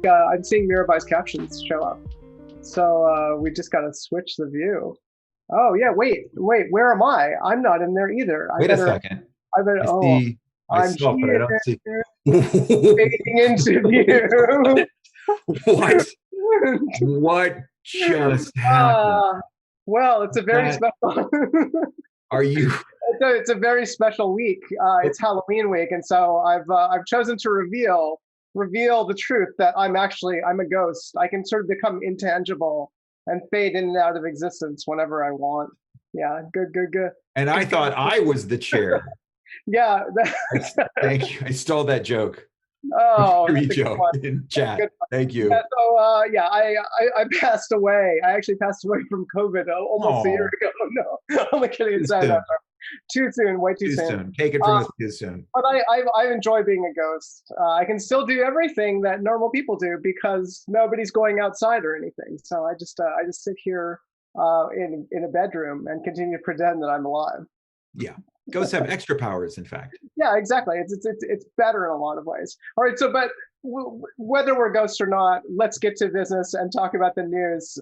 I'm seeing Mirabai's captions show up. So we just got to switch the view. Oh yeah, wait, where am I? I'm not in there either. Wait a second. I better, I oh, see I'm myself, but I don't see. here, fading into view. What? What just happened? Ah, well, it's a very That special. are you? It's a very special week. It's Halloween week, and so I've chosen to reveal the truth that I'm a ghost. I can sort of become intangible and fade in and out of existence whenever I want. Yeah, good. And I thought I was the chair. Yeah. Thank you. I stole that joke. Oh, Here that's you a good go one. in That's a chat. good one. Thank you. Yeah, so yeah, I passed away. I actually passed away from COVID almost a year Oh, ago. No, only kidding too aside. No, soon. too soon, way too Too soon. soon. Take it from Uh, us too soon. but I enjoy being a ghost. I can still do everything that normal people do because nobody's going outside or anything. So I just sit here in a bedroom and continue to pretend that I'm alive. Yeah. Ghosts have extra powers, in fact. Yeah, exactly. It's better in a lot of ways. All right, so but whether we're ghosts or not, let's get to business and talk about the news.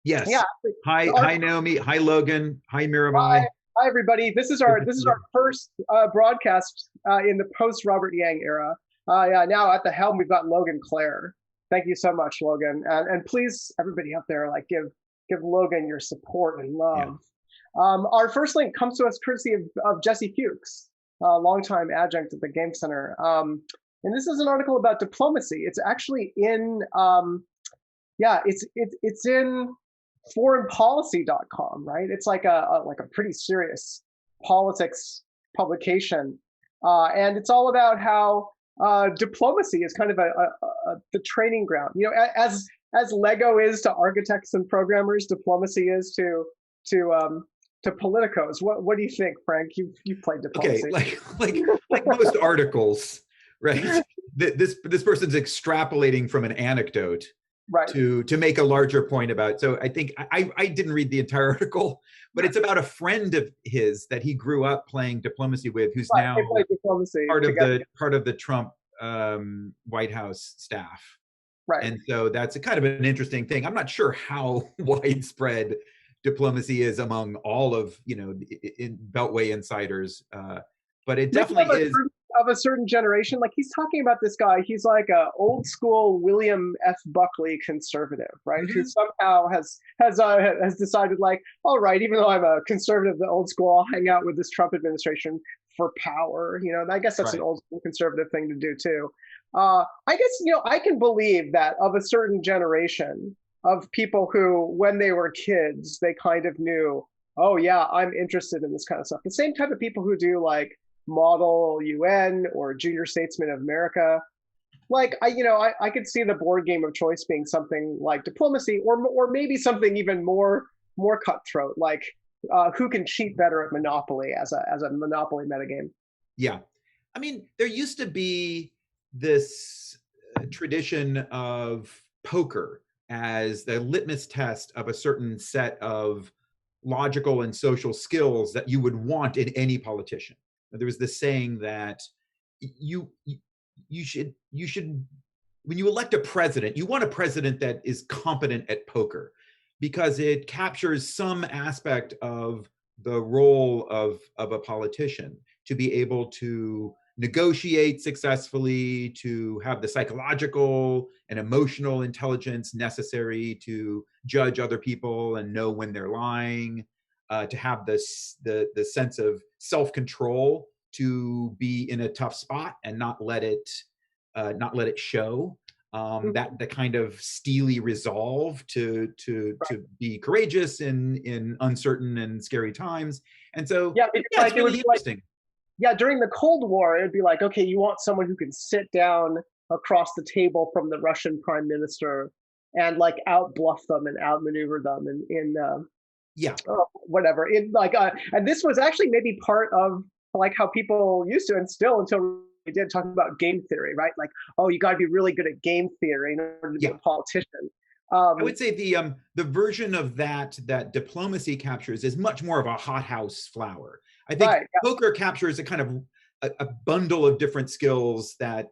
Yeah, Yes. Hi, our hi, Naomi. Hi, Logan. Hi, Mirabai. Hi, hi, everybody. Good to This see is our you. first broadcast in the post Robert Yang era. Yeah, now at the helm we've got Logan Clare. Thank you so much, Logan, and please everybody out there, like give Logan your support and Yeah. love. Our first link comes to us courtesy of Jesse Fuchs, a longtime adjunct at the Game Center. And this is an article about diplomacy. It's actually in it's in foreignpolicy.com, right? It's like a pretty serious politics publication, and it's all about how diplomacy is kind of the training ground. You know, as Lego is to architects and programmers, diplomacy is to politicos. What do you think, Frank? You've played Okay, diplomacy. like most articles, right? This person's extrapolating from an anecdote Right. to make a larger point about. So I think I didn't read the entire article, but it's about a friend of his that he grew up playing diplomacy with, who's Right. now They play diplomacy part of together. the Trump White House staff. Right. And so that's a kind of an interesting thing. I'm not sure how widespread diplomacy is among all of in Beltway insiders, but it Maybe definitely is. of a certain generation. Like he's talking about this guy. He's like a old school William F. Buckley conservative, right? Who Mhm. somehow has decided, like, all right, even though I'm a conservative, the old school, I'll hang out with this Trump administration for power. You know, and I guess that's an Right. old school conservative thing to do too. I guess I can believe that of a certain generation of people who, when they were kids, they kind of knew, oh yeah, I'm interested in this kind of stuff. The same type of people who do like Model UN or Junior Statesman of America. Like I could see the board game of choice being something like diplomacy, or maybe something even more cutthroat, like who can cheat better at Monopoly as a Monopoly metagame. Yeah. I mean, there used to be this tradition of poker as the litmus test of a certain set of logical and social skills that you would want in any politician. There was this saying that you you should when you elect a president, you want a president that is competent at poker because it captures some aspect of the role of a politician to be able to negotiate successfully, to have the psychological and emotional intelligence necessary to judge other people and know when they're lying, to have the sense of self control to be in a tough spot and not let it show. That the kind of steely resolve to be courageous in uncertain and scary times. And so Yeah, because yeah, it's like it would really be like, interesting. yeah, during the Cold War, it'd be like, okay, you want someone who can sit down across the table from the Russian prime minister and like out bluff them and outmaneuver them in Yeah, whatever. In like and this was actually maybe part of like how people used to, and still until we did, talk about game theory, right? Like, oh, you got to be really good at game theory in order to be yeah. a politician. I would say the version of that diplomacy captures is much more of a hothouse flower. I think Right. Yeah. poker captures a kind of a bundle of different skills that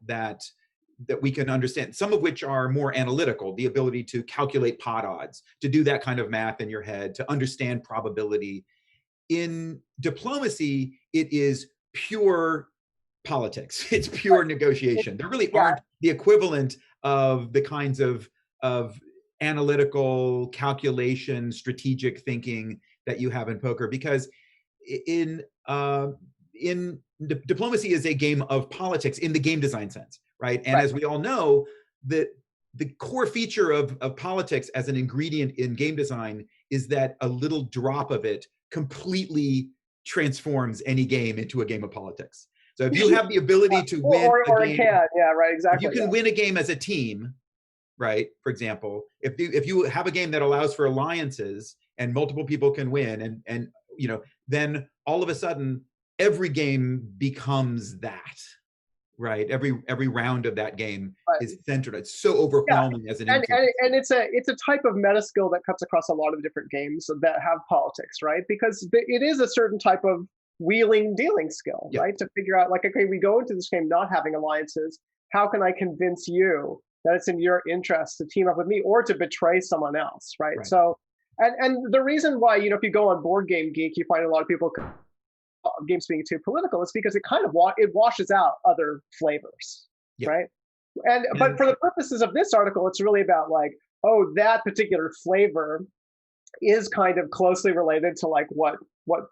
that we can understand, some of which are more analytical, the ability to calculate pot odds, to do that kind of math in your head, to understand probability. In diplomacy, it is pure politics. It's pure negotiation. There really Yeah, aren't the equivalent of the kinds of analytical calculation, strategic thinking that you have in poker, because in diplomacy is a game of politics in the game design sense, right? And right. as we all know, the core feature of politics as an ingredient in game design is that a little drop of it completely transforms any game into a game of politics. So if you have the ability to win a Or it game, can, yeah, right, if you exactly. can win a game as a team, right? For example, if you have a game that allows for alliances and multiple people can win, and then all of a sudden every game becomes that, right? Every round of that game But is centered. It's so yeah, overwhelming as an and, influence. it's a type of meta skill that cuts across a lot of different games that have politics, right? Because it is a certain type of wheeling dealing skill, Yeah, right? To figure out like, okay, we go into this game not having alliances. How can I convince you that it's in your interest to team up with me or to betray someone else, right? right. So, and the reason why, if you go on Board Game Geek, you find a lot of people games being too political is because it kind of it washes out other flavors, Yeah, right? And but and for the purposes of this article, it's really about like, oh, that particular flavor is kind of closely related to like what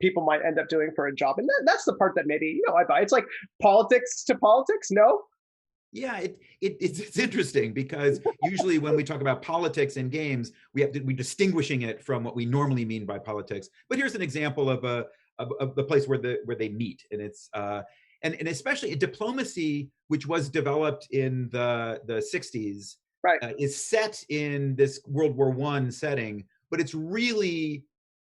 people might end up doing for a job, and that's the part that maybe I buy. It's like politics to politics, no? yeah, it's interesting because usually when we talk about politics in games, we're distinguishing it from what we normally mean by politics. But here's an example of the place where they meet, and it's and especially diplomacy, which was developed in the 60s, Right. is set in this World War I setting, but it's really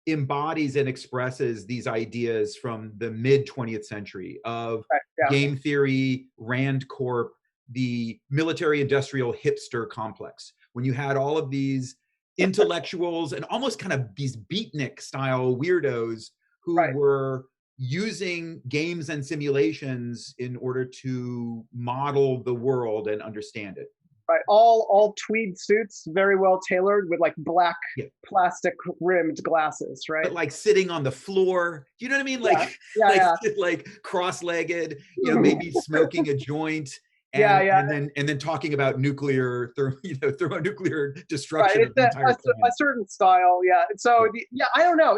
embodies and expresses these ideas from the mid 20th century of Right. Yeah. game theory, Rand Corp, the military industrial hipster complex, when you had all of these intellectuals and almost kind of these beatnik style weirdos who Right. were using games and simulations in order to model the world and understand it. Right. All tweed suits, very well tailored with like black Yeah. plastic rimmed glasses, right? But like sitting on the floor, do you know what I mean? Yeah. Like Yeah. like Yeah. like cross-legged, maybe smoking a joint, Yeah. Yeah. and then talking about thermonuclear Right. destruction of It's the entire a planet. certain style. Yeah. So Yeah. yeah, I don't know.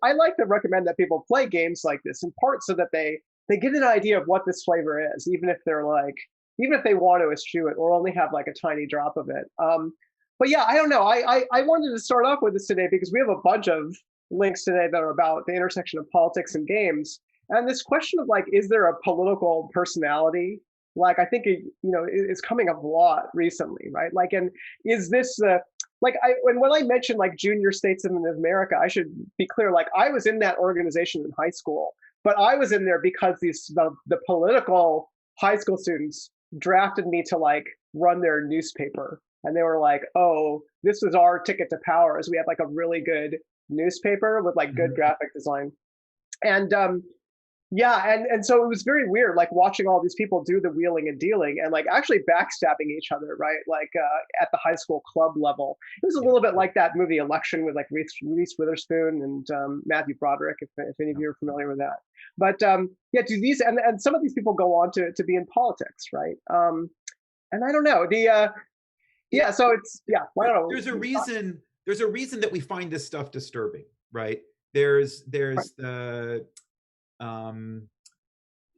I like to recommend that people play games like this in part so that they get an idea of what this flavor is, even if they're like, even if they want to eschew it or only have like a tiny drop of it. But yeah, I don't know. I wanted to start off with this today because we have a bunch of links today that are about the intersection of politics and games. And this question of like, is there a political personality? Like, I think it's coming up a lot recently, right? Like, and is this like when I mentioned like junior statesmen of America, I should be clear. Like, I was in that organization in high school, but I was in there because the political high school students drafted me to like run their newspaper, and they were like, oh, this is our ticket to power, as we have like a really good newspaper with like good Mhm. graphic design. And yeah, and so it was very weird, like watching all these people do the wheeling and dealing and like actually backstabbing each other, right? Like at the high school club level. It was a Yeah. little bit like that movie Election with like Reese Witherspoon and Matthew Broderick, if any of you are familiar with that. But yeah, do these and some of these people go on to be in politics, right? And I don't know It, yeah, so it's yeah, I don't there's a know. reason. There's a reason that we find this stuff disturbing, right? There's the um,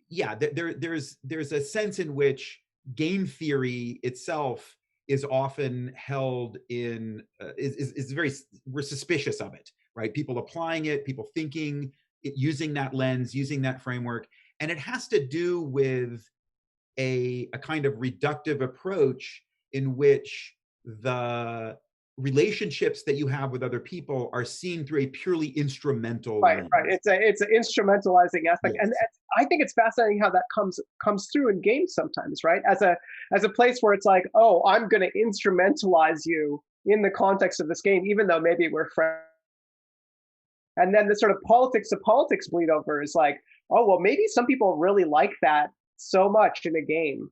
yeah, there's a sense in which game theory itself is often held in is very, we're suspicious of it, right? People applying it, people thinking it, using that lens, using that framework, and it has to do with a kind of reductive approach in which the relationships that you have with other people are seen through a purely instrumental Right, right. lens. It's an instrumentalizing aspect, and Yes. I think it's fascinating how that comes through in games sometimes, right? As a place where it's like, oh, I'm going to instrumentalize you in the context of this game, even though maybe we're friends. And then the sort of politics to politics bleed over is like, oh, well, maybe some people really like that so much in a game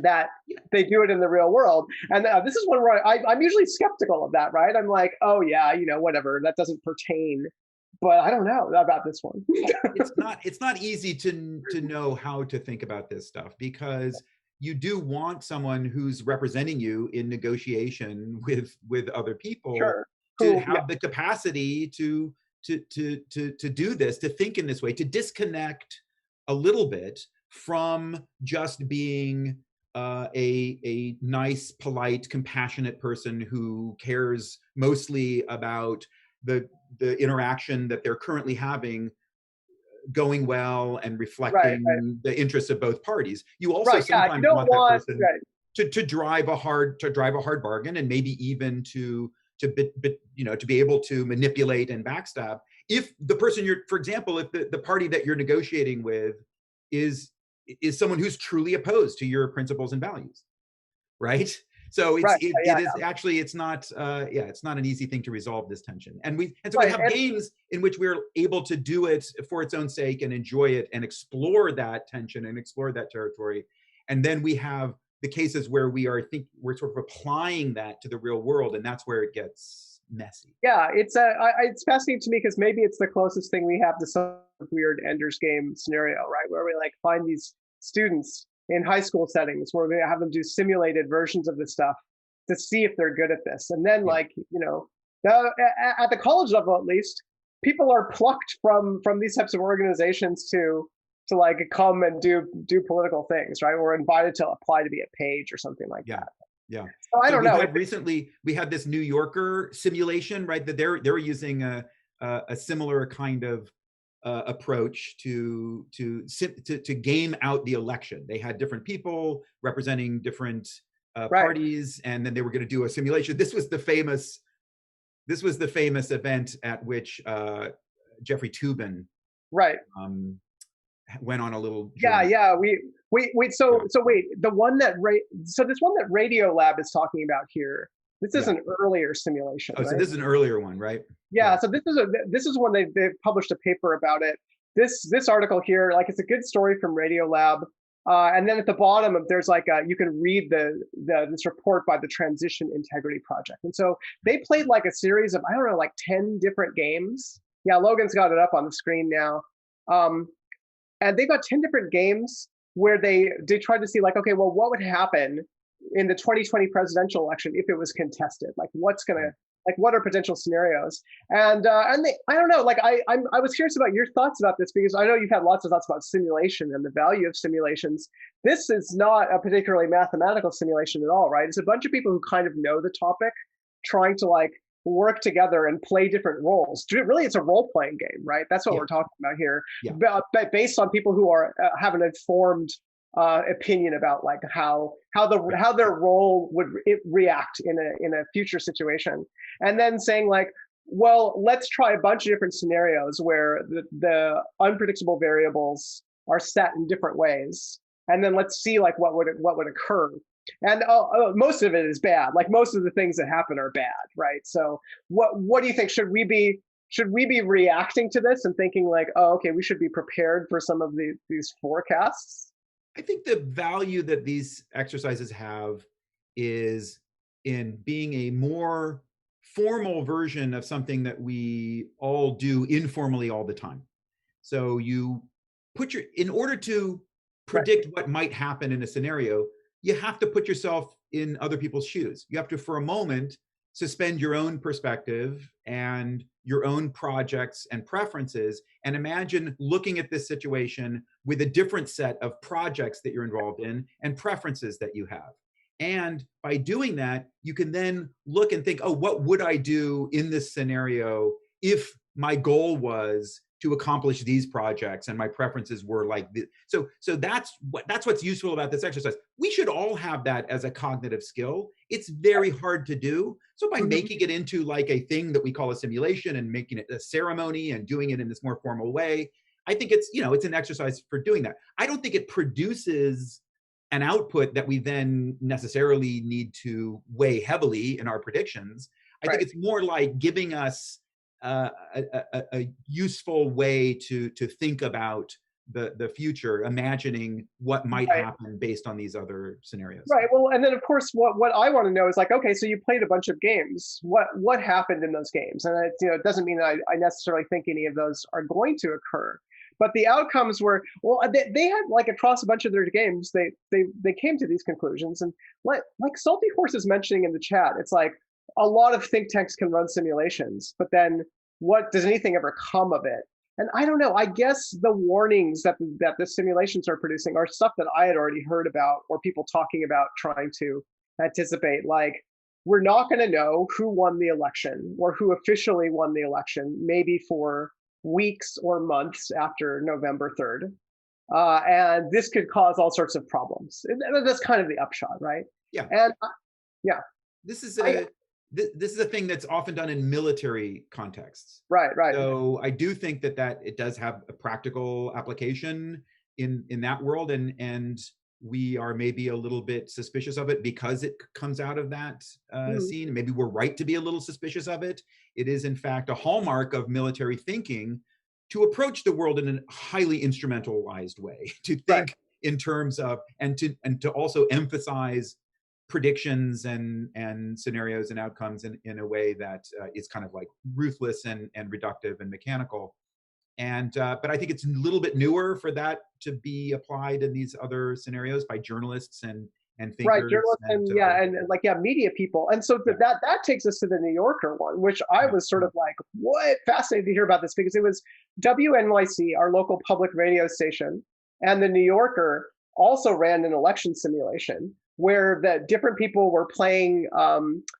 that they do it in the real world. And this is one where I'm usually skeptical of that, right? I'm like, oh yeah, whatever, that doesn't pertain. But I don't know about this one. It's not easy to know how to think about this stuff, because you do want someone who's representing you in negotiation with other people Sure. to Who, yeah, have the capacity to do this, to think in this way, to disconnect a little bit from just being a nice, polite, compassionate person who cares mostly about the interaction that they're currently having going well and right, right, reflecting the interests of both parties. You also right. Yeah, you sometimes don't want that want, person right, to drive a hard bargain, and maybe even to be able to manipulate and backstab. If the person you're, for example, if the party that you're negotiating with is someone who's truly opposed to your principles and values, right? So right, it yeah, is actually, it's not it's not an easy thing to resolve this tension. And so we right, have games in which we're able to do it for its own sake and enjoy it and explore that tension and explore that territory. And then we have the cases where we're sort of applying that to the real world, and that's where it gets messy. yeah. It's fascinating to me because maybe it's the closest thing we have to some weird Ender's Game scenario, right? Where we like find these students in high school settings where we have them do simulated versions of this stuff to see if they're good at this, and then Yeah. like at the college level at least, people are plucked from these types of organizations to like come and do political things, right? We're invited to apply to be a page or something like Yeah. that. Yeah. So I So don't know. we had this New Yorker simulation, right? That they're using a similar kind of approach to game out the election. They had different people representing different Right, parties, and then they were going to do a simulation. This was the famous event at which Jeffrey Toobin right. um, went on a little Yeah, journey. yeah. Wait. So wait, this one that Radio Lab is talking about here. This is Yeah. an earlier simulation, Oh, so right? this is an earlier one, right? Yeah. Yeah. So this is one they've published a paper about it. This article here, like, it's a good story from Radio Lab. And then at the bottom there's like you can read this report by the Transition Integrity Project. And so they played like a series of, I don't know, like 10 different games. Yeah, Logan's got it up on the screen now. Um, and they've got 10 different games where they tried to see, like, okay, well, what would happen in the 2020 presidential election if it was contested? Like, what are potential scenarios? And they, I don't know, like, I was curious about your thoughts about this, because I know you've had lots of thoughts about simulation and the value of simulations. This is not a particularly mathematical simulation at all, right? It's a bunch of people who kind of know the topic trying to like work together and play different roles. Really, it's a role-playing game, right? That's what Yeah. we're talking about here. Yeah. But based on people who are have an informed opinion about like how their role would react in a future situation, and then saying like, well, let's try a bunch of different scenarios where the unpredictable variables are set in different ways, and then let's see like what would occur. And most of it is bad. Like, most of the things that happen are bad, right? So what do you think? Should we be reacting to this and thinking like, oh, okay, we should be prepared for some of these forecasts? I think the value that these exercises have is in being a more formal version of something that we all do informally all the time. So in order to Right. predict what might happen in a scenario, you have to put yourself in other people's shoes. You have to, for a moment, suspend your own perspective and your own projects and preferences, and imagine looking at this situation with a different set of projects that you're involved in and preferences that you have. And by doing that, you can then look and think, oh, what would I do in this scenario if my goal was to accomplish these projects and my preferences were like this? So that's what's useful about this exercise. We should all have that as a cognitive skill. It's very hard to do. So by making it into like a thing that we call a simulation and making it a ceremony and doing it in this more formal way, I think it's an exercise for doing that. I don't think it produces an output that we then necessarily need to weigh heavily in our predictions. I think Right. it's more like giving us a useful way to think about the future, imagining what might Right. happen based on these other scenarios. Right. Well, and then of course, what I want to know is like, okay, so you played a bunch of games. What happened in those games? And it doesn't mean that I necessarily think any of those are going to occur, but the outcomes were well. They had like across a bunch of their games, they came to these conclusions. And like Salty Horse is mentioning in the chat, it's like a lot of think tanks can run simulations, but then what does anything ever come of it? And I don't know. I guess the warnings that the simulations are producing are stuff that I had already heard about, or people talking about trying to anticipate. Like, we're not going to know who won the election or who officially won the election, maybe for weeks or months after November 3rd. And this could cause all sorts of problems. And that's kind of the upshot, right? Yeah. And yeah, This is I, a this is a thing that's often done in military contexts. right. So I do think that it does have a practical application in that world, and we are maybe a little bit suspicious of it because it comes out of that Mhm. scene. Maybe we're right to be a little suspicious of it. It is in fact a hallmark of military thinking to approach the world in a highly instrumentalized way, to Right. think in terms of and to also emphasize predictions and scenarios and outcomes in a way that is kind of like ruthless and reductive and mechanical. And but I think it's a little bit newer for that to be applied in these other scenarios by journalists and Right, thinkers. journalists and yeah, and like yeah, media people, and so Yeah, that takes us to the New Yorker one, which I yeah, was sort of like, what fascinated to hear about this because it was WNYC, our local public radio station, and the New Yorker also ran an election simulation where the different people were playing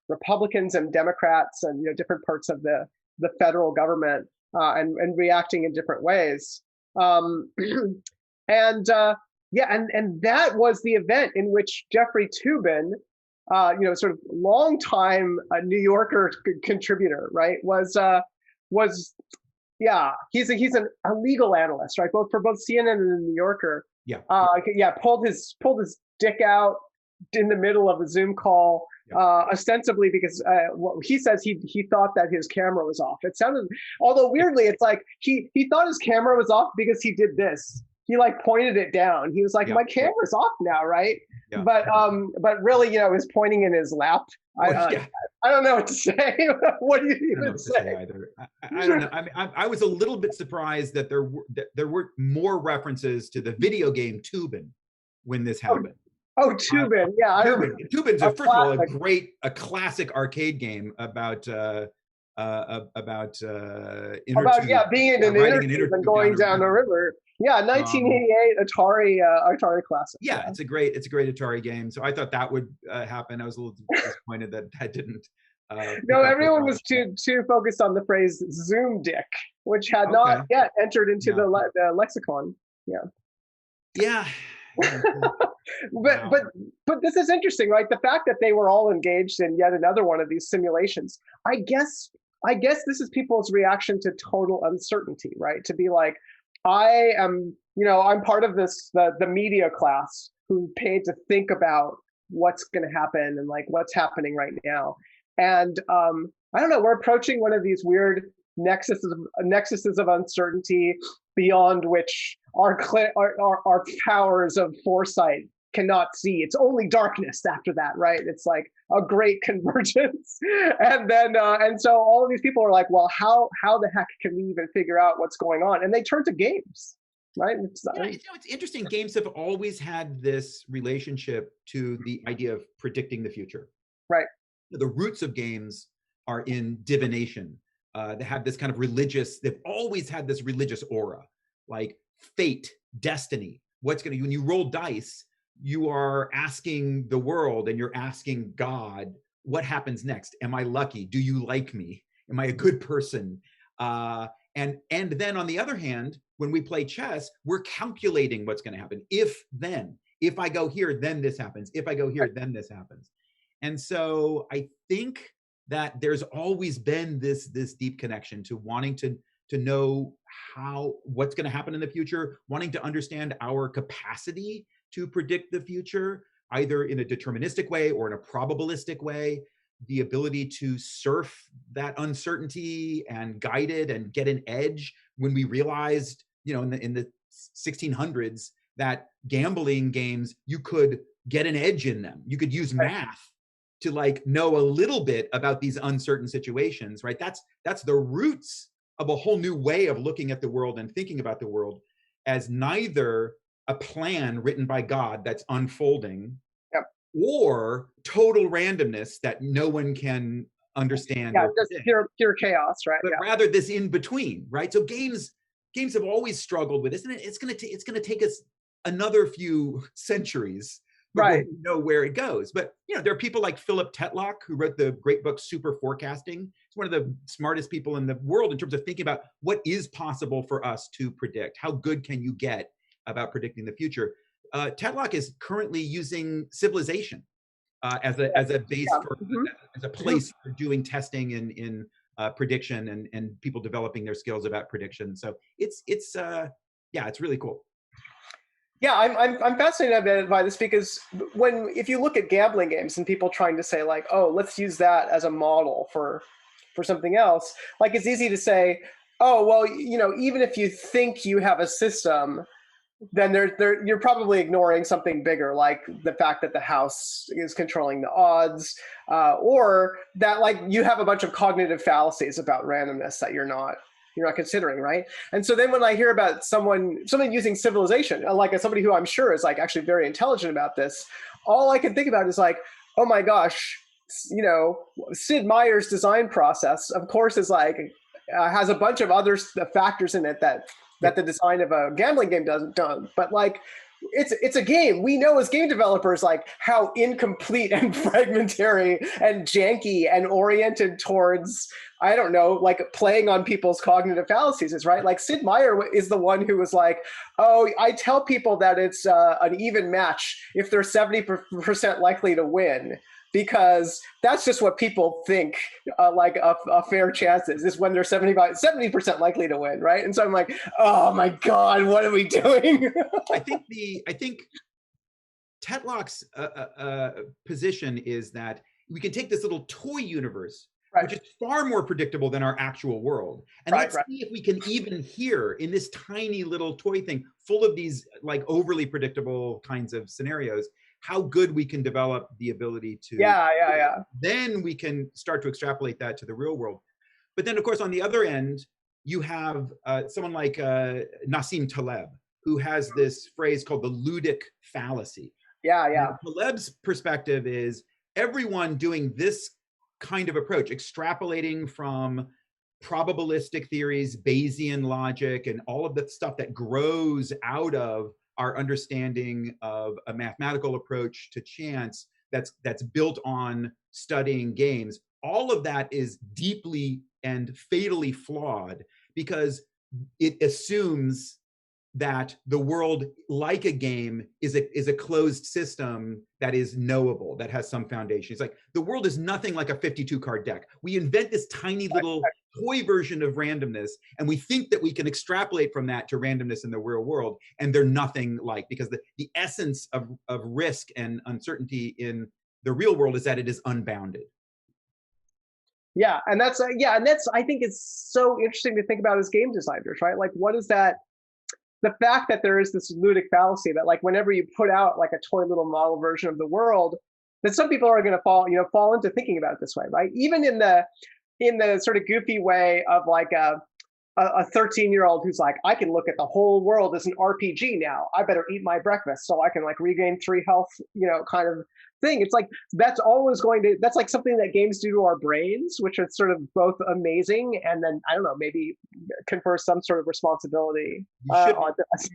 Republicans and Democrats and different parts of the federal government and reacting in different ways. Um, and yeah, and that was the event in which Jeffrey Toobin, sort of longtime New Yorker contributor, right, was yeah, a legal analyst, right, both for both CNN and the New Yorker. yeah, Yeah, pulled his dick out in the middle of a Zoom call, yeah. ostensibly because he says he thought that his camera was off. It sounded, although weirdly, it's like he thought his camera was off because he did this. He like pointed it down. He was like, Yeah, "My camera's off now, right?" yeah. But really, he was pointing in his lap. Well, yeah. I don't know what to say. What do you I don't know even what to say say? either. I don't know. I mean, I was a little bit surprised that there were more references to the video game Tubin when this Oh, happened. Tubin, yeah, I remember. Tubin's A first of all classic. a classic arcade game about inner About tube, being in an inner riding an inner tube and tube down going a down the river. river. Yeah, Um, 1988 Atari classic. yeah, Yeah. it's a great Atari game. So I thought that would happen. I was a little disappointed that didn't No, pick up with everyone all was the stuff. too focused on the phrase "Zoom dick," which had not Okay, yet entered into yeah, the lexicon. Yeah. yeah, yeah. but Wow. but but this is interesting, right? The fact that they were all engaged in yet another one of these simulations. I guess this is people's reaction to total uncertainty, right? To be like, I'm part of the media class who paid to think about what's going to happen and like what's happening right now. And I don't know, we're approaching one of these weird nexuses of uncertainty beyond which our powers of foresight cannot see. It's only darkness after that, right? It's like a great convergence. And then and so all of these people are like, well, how the heck can we even figure out what's going on? And they turn to games, right? Yeah, it's interesting. Games have always had this relationship to the idea of predicting the future. right. The roots of games are in divination. They have this kind of religious, they've always had this religious aura, like fate, destiny. When you roll dice, you are asking the world and you're asking God, what happens next? Am I lucky? Do you like me? Am I a good person? And then on the other hand, when we play chess, we're calculating what's going to happen. If I go here, then this happens. If I go here, then this happens. And so I think that there's always been this deep connection to wanting to know what's going to happen in the future, wanting to understand our capacity to predict the future, either in a deterministic way or in a probabilistic way, the ability to surf that uncertainty and guide it and get an edge when we realized, in the 1600s that gambling games, you could get an edge in them. You could use math to like know a little bit about these uncertain situations, right? That's the roots of a whole new way of looking at the world and thinking about the world as neither a plan written by God that's unfolding, Yep. or total randomness that no one can understand Yeah, or just predict, pure chaos, right? but Yeah. rather this in between, right? So games have always struggled with this, and it's going to take us another few centuries before Right. we know where it goes. But there are people like Philip Tetlock, who wrote the great book Super Forecasting. He's one of the smartest people in the world in terms of thinking about what is possible for us to predict. How good can you get about predicting the future? Tetlock is currently using Civilization as a base for as a place for doing testing in prediction and people developing their skills about prediction. So it's really cool. Yeah, I'm fascinated by this because if you look at gambling games and people trying to say like, oh, let's use that as a model for something else, like it's easy to say, oh, well, even if you think you have a system, then you're probably ignoring something bigger, like the fact that the house is controlling the odds, or that like you have a bunch of cognitive fallacies about randomness that you're not considering, right? And so then when I hear about someone using Civilization, like somebody who I'm sure is like actually very intelligent about this, all I can think about is like, oh my gosh, Sid Meier's design process, of course, is like has a bunch of other factors in it that the design of a gambling game doesn't done. But like it's a game. We know as game developers like how incomplete and fragmentary and janky and oriented towards, I don't know, like playing on people's cognitive fallacies is, right? Like Sid Meier is the one who was like, oh, I tell people that it's an even match if they're 70% likely to win, because that's just what people think like a fair chance is when they're 70% likely to win, right? And so I'm like, oh my God, what are we doing? I think Tetlock's position is that we can take this little toy universe, right, which is far more predictable than our actual world, and let's see if we can even here in this tiny little toy thing full of these like overly predictable kinds of scenarios, how good we can develop the ability to then we can start to extrapolate that to the real world. But then of course on the other end you have someone like Nassim Taleb, who has this phrase called the ludic fallacy. And Taleb's perspective is everyone doing this kind of approach, extrapolating from probabilistic theories, Bayesian logic, and all of the stuff that grows out of our understanding of a mathematical approach to chance that's built on studying games. All of that is deeply and fatally flawed because it assumes that the world, like a game, is a closed system that is knowable, that has some foundation. It's like the world is nothing like a 52 card deck. We invent this tiny little toy version of randomness, and we think that we can extrapolate from that to randomness in the real world, and they're nothing like, because the essence of risk and uncertainty in the real world is that it is unbounded. Yeah, and that's I think it's so interesting to think about as game designers, right? Like, what is that? The fact that there is this ludic fallacy that like whenever you put out like a toy little model version of the world, that some people are going to fall into thinking about it this way, right? Even in the sort of goofy way of like a 13-year-old who's like, I can look at the whole world as an RPG now. I better eat my breakfast so I can like regain 3 health, kind of thing. It's like that's like something that games do to our brains, which is sort of both amazing and then I don't know, maybe confer some sort of responsibility on us.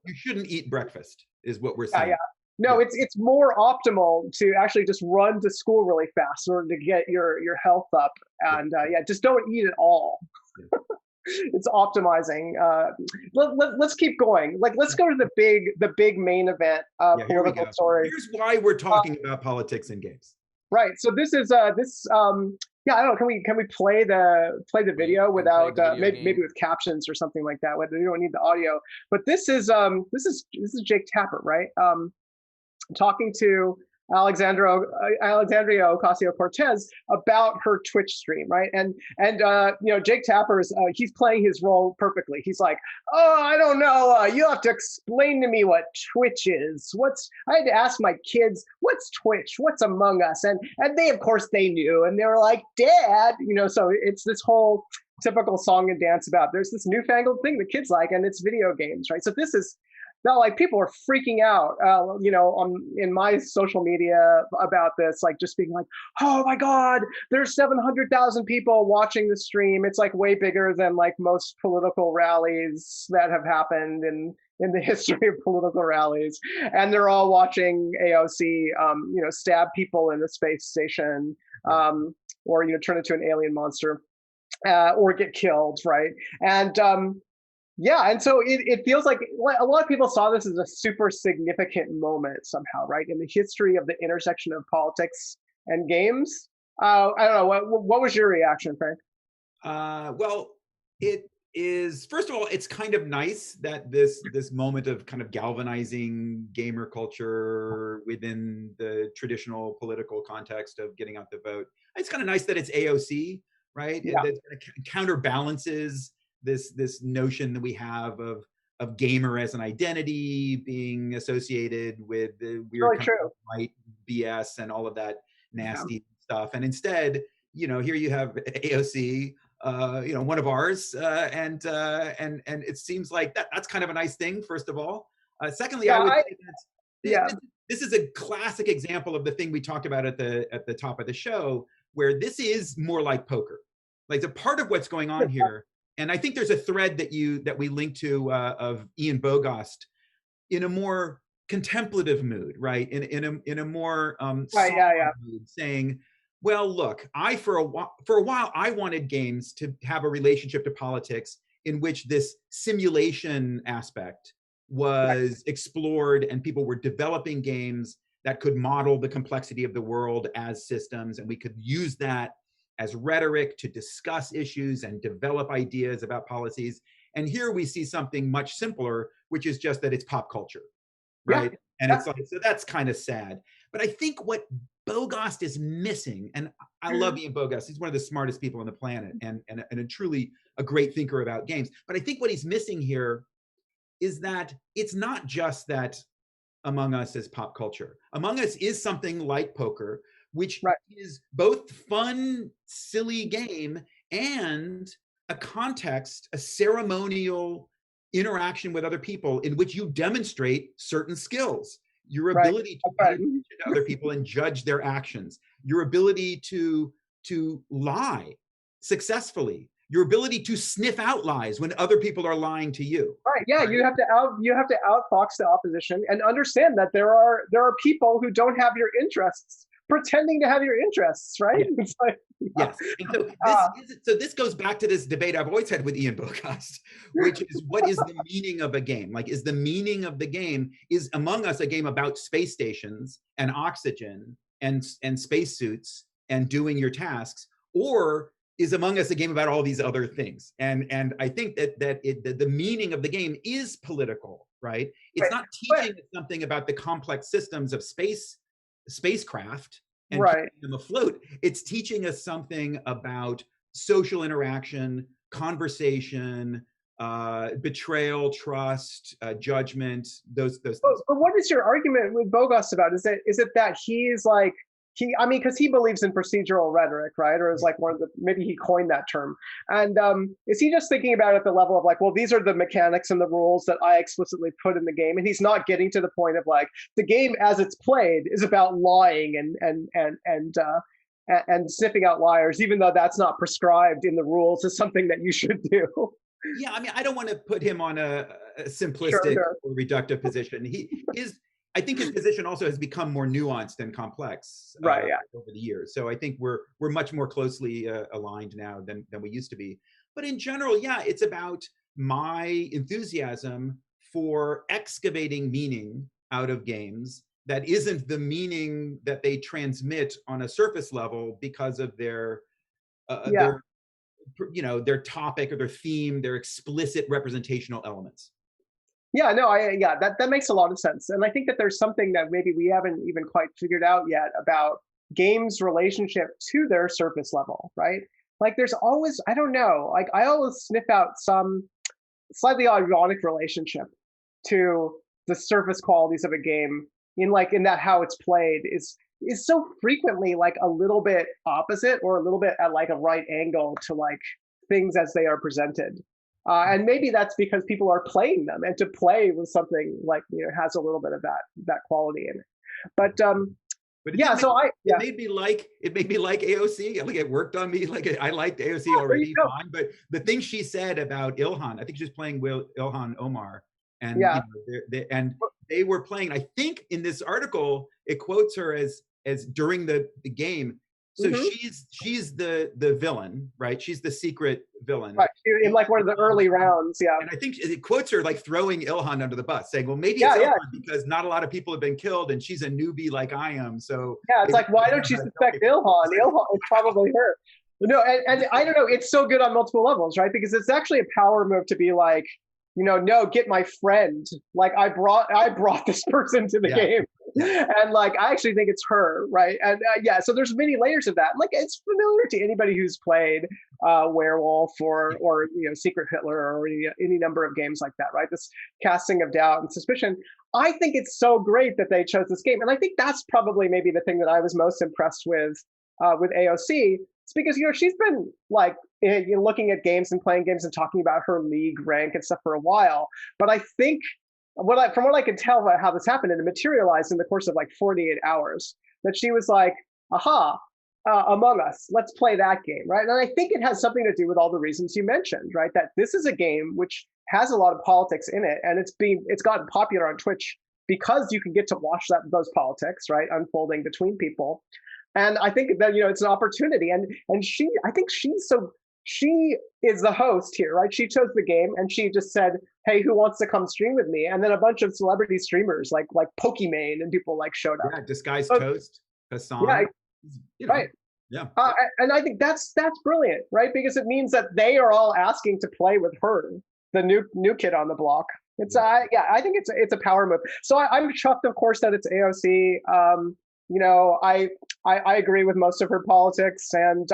You shouldn't eat breakfast, is what we're saying. No, it's more optimal to actually just run to school really fast in order to get your health up, and just don't eat at all. It's optimizing. Let's keep going. Like, let's go to the big main event political story. Here's why we're talking about politics in games. Right. So this is I don't know. Can we play the video without maybe with captions or something like that? Whether you don't need the audio. But this is Jake Tapper, right? Talking to Alexandria Ocasio-Cortez about her Twitch stream, right? And Jake Tapper's he's playing his role perfectly. He's like, oh, I don't know, you have to explain to me what Twitch is. I had to ask my kids, what's Twitch? What's Among Us? And they, of course, they knew, and they were like, Dad, so it's this whole typical song and dance about there's this newfangled thing the kids like, and it's video games, right? So this is now, like, people are freaking out, in my social media about this, like just being like, "Oh my God, there's 700,000 people watching the stream. It's like way bigger than like most political rallies that have happened in the history of political rallies, and they're all watching AOC, stab people in the space station, or turn into an alien monster, or get killed, right?" And so it feels like a lot of people saw this as a super significant moment somehow, right, in the history of the intersection of politics and games. I don't know. What was your reaction, Frank? Well, it is, first of all, it's kind of nice that this moment of kind of galvanizing gamer culture within the traditional political context of getting out the vote. It's kind of nice that it's AOC, right? Yeah. That counterbalances this notion that we have of gamer as an identity being associated with the weird Really kind true. of white BS and all of that nasty stuff. And instead, here you have AOC, one of ours, and it seems like that's kind of a nice thing. First of all, secondly, I would say that this is a classic example of the thing we talked about at the top of the show, where this is more like poker. Like, the part of what's going on here. And I think there's a thread that we link to of Ian Bogost in a more contemplative mood, right? In a more mood, saying, well, look, for a while I wanted games to have a relationship to politics in which this simulation aspect was explored, and people were developing games that could model the complexity of the world as systems, and we could use that as rhetoric to discuss issues and develop ideas about policies. And here we see something much simpler, which is just that it's pop culture, right? And it's like, so that's kind of sad. But I think what Bogost is missing, and I love Ian Bogost, he's one of the smartest people on the planet, and a truly a great thinker about games. But I think what he's missing here is that it's not just that Among Us is pop culture. Among Us is something like poker, which is both fun, silly game and a context, a ceremonial interaction with other people in which you demonstrate certain skills, your ability to pay attention to other people and judge their actions, your ability to lie successfully, your ability to sniff out lies when other people are lying to you. Right. Yeah. You have to outfox the opposition and understand that there are people who don't have your interests pretending to have your interests, right? Yeah. It's like, yes. And so this goes back to this debate I've always had with Ian Bogost, which is, what is the meaning of a game? Like, is the meaning of the game, is Among Us a game about space stations and oxygen and spacesuits and doing your tasks, or is Among Us a game about all these other things? And I think that the meaning of the game is political, right? It's not teaching us something about the complex systems of spacecraft and keeping them afloat. It's teaching us something about social interaction, conversation, betrayal, trust, judgment, those things. But what is your argument with Bogost about? Is it that he's like, because he believes in procedural rhetoric, right? Or is like maybe he coined that term. And is he just thinking about it at the level of like, well, these are the mechanics and the rules that I explicitly put in the game, and he's not getting to the point of like, the game as it's played is about lying and sniffing out liars, even though that's not prescribed in the rules as something that you should do. Yeah, I mean, I don't want to put him on a simplistic or reductive position. I think his position also has become more nuanced and complex over the years. So I think we're much more closely aligned now than we used to be. But in general, yeah, it's about my enthusiasm for excavating meaning out of games that isn't the meaning that they transmit on a surface level because of their topic or their theme, their explicit representational elements. Yeah, no, that makes a lot of sense. And I think that there's something that maybe we haven't even quite figured out yet about games' relationship to their surface level, right? Like there's always, I don't know, like I always sniff out some slightly ironic relationship to the surface qualities of a game in that how it's played is so frequently like a little bit opposite or a little bit at like a right angle to like things as they are presented. And maybe that's because people are playing them, and to play with something like has a little bit of that quality in it. But But it yeah, did make so I it yeah, made me like AOC. Like it worked on me. Like I liked AOC oh, there you already go. fine, but the thing she said about Ilhan, I think she was playing Will Ilhan Omar, and Yeah. and they were playing. I think in this article it quotes her as during the game. So Hmm. she's the villain, right? She's the secret villain. Right. In like one of the early rounds. Yeah. And I think it quotes her like throwing Ilhan under the bus, saying, "Well, maybe it's Yeah. Yeah. Ilhan because not a lot of people have been killed, and she's a newbie like I am. So Yeah. It's maybe like, why she doesn't don't know you how to tell suspect people." Ilhan? It's like, Ilhan, it's probably her. No, and I don't know. It's so good on multiple levels, right? Because it's actually a power move to be like, no, get my friend. Like I brought this person to the yeah, game, yeah, and like I actually think it's her, right? And yeah, so there's many layers of that. Like it's familiar to anybody who's played Werewolf yeah. or Secret Hitler or any number of games like that, right? This casting of doubt and suspicion. I think it's so great that they chose this game, and I think that's probably maybe the thing that I was most impressed with AOC. It's because she's been like looking at games and playing games and talking about her league rank and stuff for a while. But I think from what I could tell about how this happened, and it materialized in the course of like 48 hours, that she was like, aha, Among Us, let's play that game, right? And I think it has something to do with all the reasons you mentioned, right? That this is a game which has a lot of politics in it, and it's gotten popular on Twitch because you can get to watch those politics, right, unfolding between people. And I think that it's an opportunity, and I think she is the host here, right? She chose the game, and she just said, "Hey, who wants to come stream with me?" And then a bunch of celebrity streamers like Pokimane and people like showed up. Yeah, Disguised So, Toast, yeah, Hassan, you know, right. yeah, And I think that's brilliant, right? Because it means that they are all asking to play with her, the new kid on the block. It's yeah. yeah, I think it's a power move. So I'm chuffed, of course, that it's AOC. You know, I agree with most of her politics, and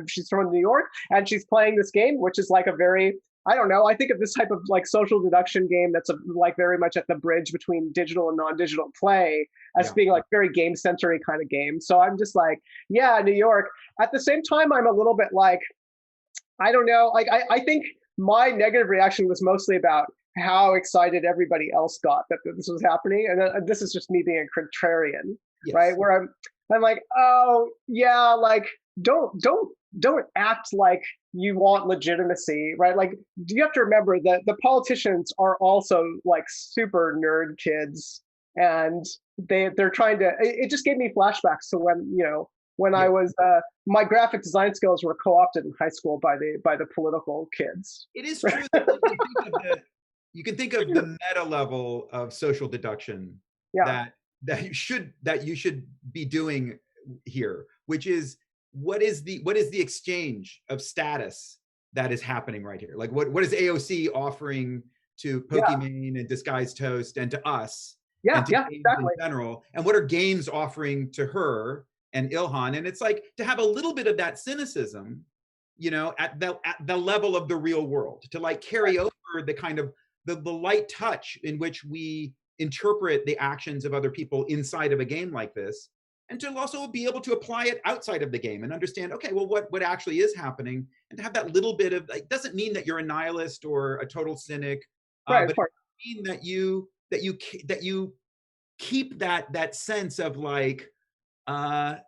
she's from New York, and she's playing this game, which is like a very, I don't know. I think of this type of like social deduction game that's like very much at the bridge between digital and non-digital play as Yeah. being like very game century kind of game. So I'm just like, yeah, New York. At the same time, I'm a little bit like, I don't know. Like I think my negative reaction was mostly about how excited everybody else got that this was happening, and this is just me being a contrarian, right? Yes. Where I'm like, oh yeah, like don't act like you want legitimacy, right? Like you have to remember that the politicians are also like super nerd kids, and they're trying to. It just gave me flashbacks to when Yeah. I was my graphic design skills were co-opted in high school by the political kids. It is true that you can think of the meta level of social deduction Yeah, that that you should be doing here, which is what is the exchange of status that is happening right here? Like what is AOC offering to yeah, Pokimane and Disguised Toast and to us yeah, and to yeah, games in exactly. general? And what are games offering to her and Ilhan? And it's like to have a little bit of that cynicism, at the level of the real world, to like carry over the kind of the light touch in which we interpret the actions of other people inside of a game like this, and to also be able to apply it outside of the game and understand, okay, well, what actually is happening, and to have that little bit of like, doesn't mean that you're a nihilist or a total cynic, Right, of but it course. means that you keep that sense of like, a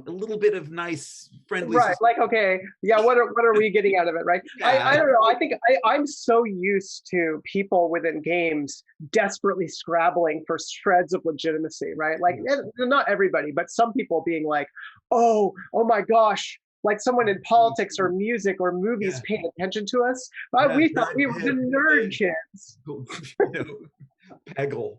little bit of nice friendly Right, like okay, yeah. What are we getting out of it, right? I yeah, don't know. I think I'm so used to people within games desperately scrabbling for shreds of legitimacy, right? Like not everybody, but some people being like, oh my gosh, like someone in politics or music or movies yeah, paying attention to us. yeah, We thought Brad we were the Pitt, nerd kids. Peggle.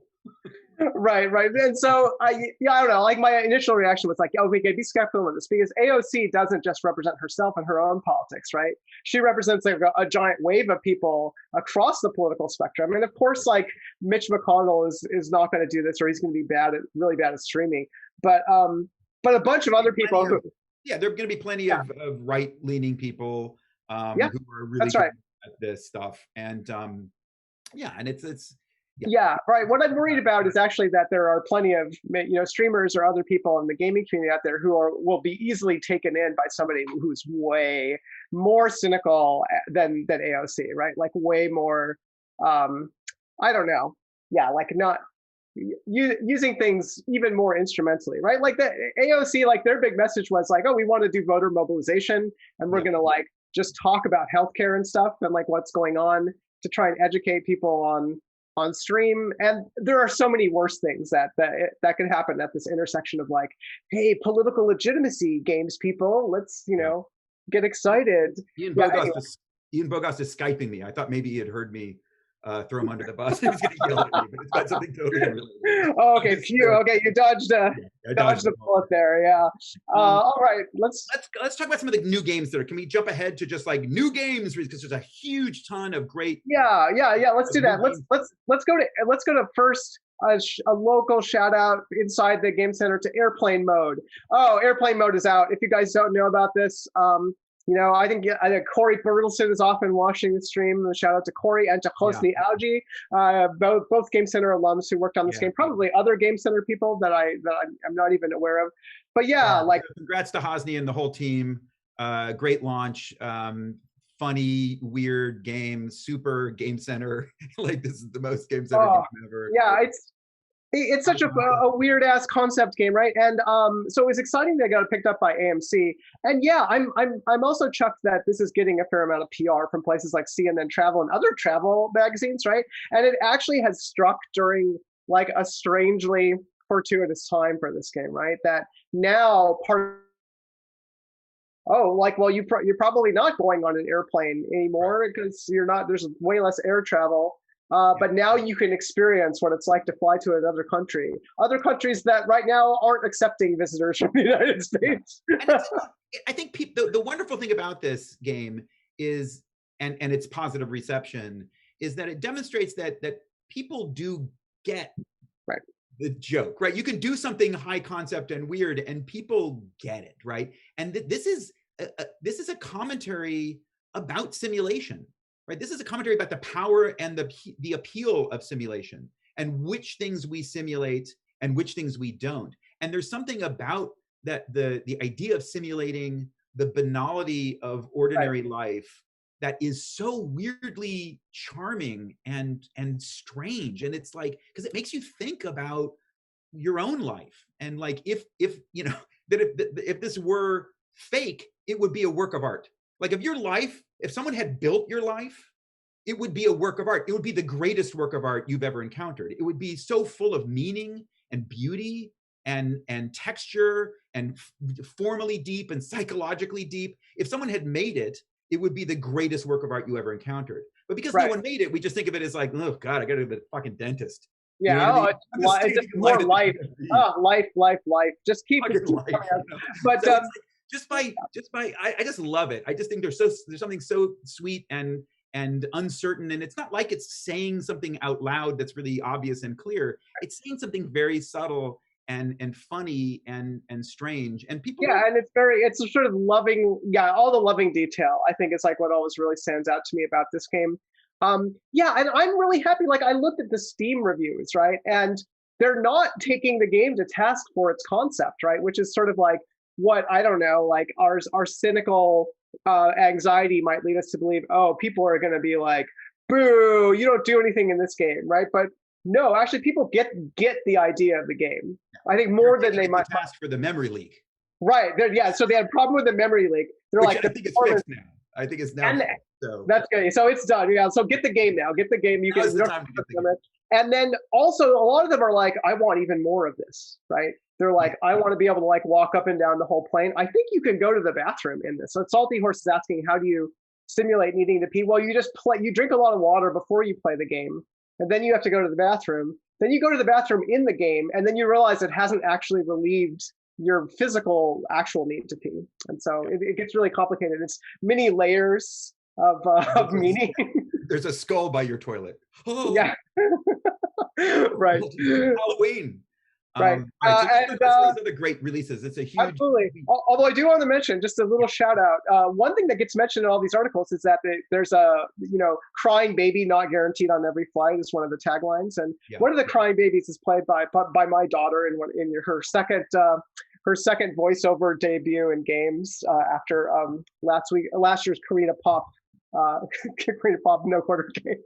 Right, right. And so I don't know. Like my initial reaction was like, oh, we can be skeptical of this because AOC doesn't just represent herself and her own politics, right? She represents like a giant wave of people across the political spectrum. And of course, like Mitch McConnell is not going to do this, or he's going to be really bad at streaming. But a bunch of other people who, yeah, there are going to be plenty of right-leaning people yeah, who are really that's good right. at this stuff, and yeah, and it's yeah, Yeah, right. What I'm worried about is actually that there are plenty of streamers or other people in the gaming community out there who will be easily taken in by somebody who's way more cynical than AOC, right? Like way more. Um, I don't know. Yeah, like not using things even more instrumentally, right? Like the AOC, like their big message was like, oh, we want to do voter mobilization, and we're yeah. gonna like just talk about healthcare and stuff and like what's going on to try and educate people on stream. And there are so many worse things that could happen at this intersection of like, hey, political legitimacy, games people, let's get excited. Ian Yeah, Bogost anyway. Ian Bogost is Skyping me. I thought maybe he had heard me throw him under the bus. He was going to yell at me, but it's got something totally unrelated. Oh, okay, phew. Okay, you dodged dodged the bullet there. Yeah. All right, let's talk about some of the new games that are. Can we jump ahead to just like new games because there's a huge ton of great. Yeah. Let's do that. Let's go to first a local shout out inside the game center to airplane mode. Oh, airplane mode is out. If you guys don't know about this, I think Corey Bertelson is often watching the stream. Shout out to Corey and to Hosni Algi, both Game Center alums who worked on this game. Probably other Game Center people that I'm not even aware of. But like congrats to Hosni and the whole team. Great launch. Funny, weird game. Super Game Center. Like this is the most Game Center game ever. Yeah, it's such a weird ass concept game, right? And so it was exciting that it got picked up by AMC. And yeah, I'm also chuffed that this is getting a fair amount of PR from places like CNN Travel and other travel magazines, right? And it actually has struck during like a strangely fortuitous time for this game, right? That now you're probably not going on an airplane anymore because there's way less air travel. But now you can experience what it's like to fly to another country. Other countries that right now aren't accepting visitors from the United States. I think the wonderful thing about this game is, and its positive reception, is that it demonstrates that people do get the joke, right? You can do something high concept and weird, and people get it, right? And this is a commentary about simulation. Right? This is a commentary about the power and the appeal of simulation and which things we simulate and which things we don't. And there's something about that the idea of simulating the banality of ordinary life that is so weirdly charming and strange. And it's like, because it makes you think about your own life. And like if this were fake, it would be a work of art. Like if someone had built your life, it would be a work of art. It would be the greatest work of art you've ever encountered. It would be so full of meaning and beauty and texture and formally deep and psychologically deep. If someone had made it, it would be the greatest work of art you ever encountered. But because no one made it, we just think of it as like, oh God, I got to go to the fucking dentist. Yeah, it's more life. Life. Just keep it. But I just love it. I just think there's something so sweet and uncertain, and it's not like it's saying something out loud that's really obvious and clear. It's saying something very subtle and funny and strange, and people. Yeah, and it's a sort of loving. Yeah, all the loving detail. I think it's like what always really stands out to me about this game. Yeah, and I'm really happy. Like I looked at the Steam reviews, right, and they're not taking the game to task for its concept, right, which is sort of like what I don't know, like our cynical anxiety might lead us to believe, oh, people are going to be like, boo, you don't do anything in this game, right? But no, actually, people get the idea of the game. I think more than they might task for the memory leak. Right. Yeah. So they had a problem with the memory leak. They're like, I think it's fixed now. I think it's now. So that's good. So it's done. Yeah. So get the game now. Get the game. You can. The time to get the game. And then also a lot of them are like, I want even more of this, right? They're like, I want to be able to like walk up and down the whole plane. I think you can go to the bathroom in this. So Salty Horse is asking, how do you simulate needing to pee? Well, you just you drink a lot of water before you play the game, and then you have to go to the bathroom. then you go to the bathroom in the game, and then you realize it hasn't actually relieved your physical actual need to pee. And so it gets really complicated. It's many layers of meaning. There's a skull by your toilet. Oh, Yeah. Right. Halloween. Right. Right. So And these are the great releases. It's a huge. absolutely. Although I do want to mention just a little shout out. One thing that gets mentioned in all these articles is that there's a crying baby not guaranteed on every flight is one of the taglines, and Yeah. one of the crying babies is played by my daughter in her second voiceover debut in games after last year's Karina Pop Karina Pop no quarter game.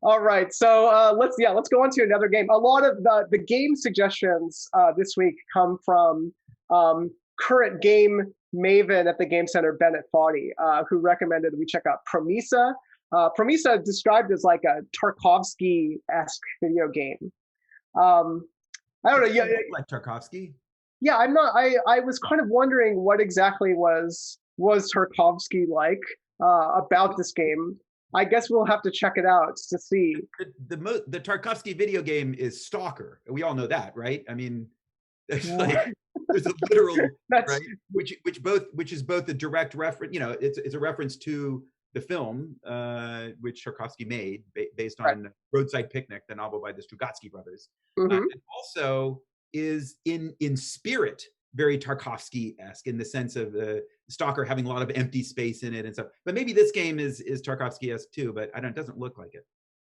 All right, so let's go on to another game. A lot of the game suggestions this week come from current game maven at the Game Center, Bennett Foddy, who recommended we check out Promisa. Promisa described as like a Tarkovsky-esque video game. I don't know. Yeah, like Tarkovsky. yeah. I'm not. I was kind of wondering what exactly was Tarkovsky like about this game. I guess we'll have to check it out to see. The Tarkovsky video game is Stalker. We all know that, right? I mean, there's a literal right, which is both a direct reference. It's a reference to the film which Tarkovsky made based on Roadside Picnic, the novel by the Strugatsky brothers, and also is in spirit very Tarkovsky-esque in the sense of the Stalker having a lot of empty space in it and stuff. But maybe this game is Tarkovsky-esque too, but it doesn't look like it.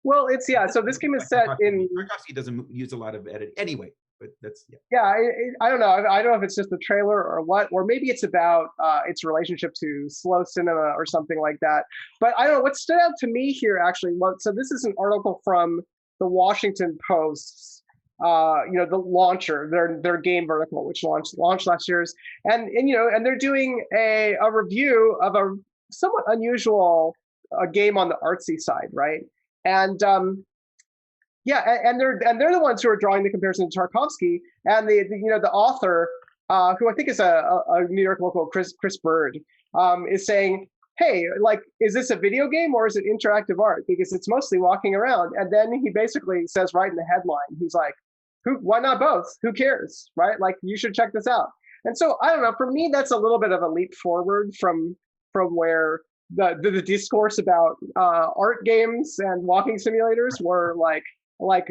Well, so this game is set in. Tarkovsky doesn't use a lot of editing anyway, but that's I don't know. I don't know if it's just the trailer or what, or maybe it's about its relationship to slow cinema or something like that. But I don't know what stood out to me here actually. So this is an article from the Washington Post's the launcher, their game vertical, which launched last year's, and they're doing a review of a somewhat unusual game on the artsy side, right? And and they're the ones who are drawing the comparison to Tarkovsky, and the author, who I think is a New York local, Chris Bird, is saying, hey, like, is this a video game or is it interactive art? Because it's mostly walking around. And then he basically says right in the headline, he's like, why not both? Who cares, right? Like, you should check this out. And so I don't know. For me, that's a little bit of a leap forward from where the discourse about art games and walking simulators were like 5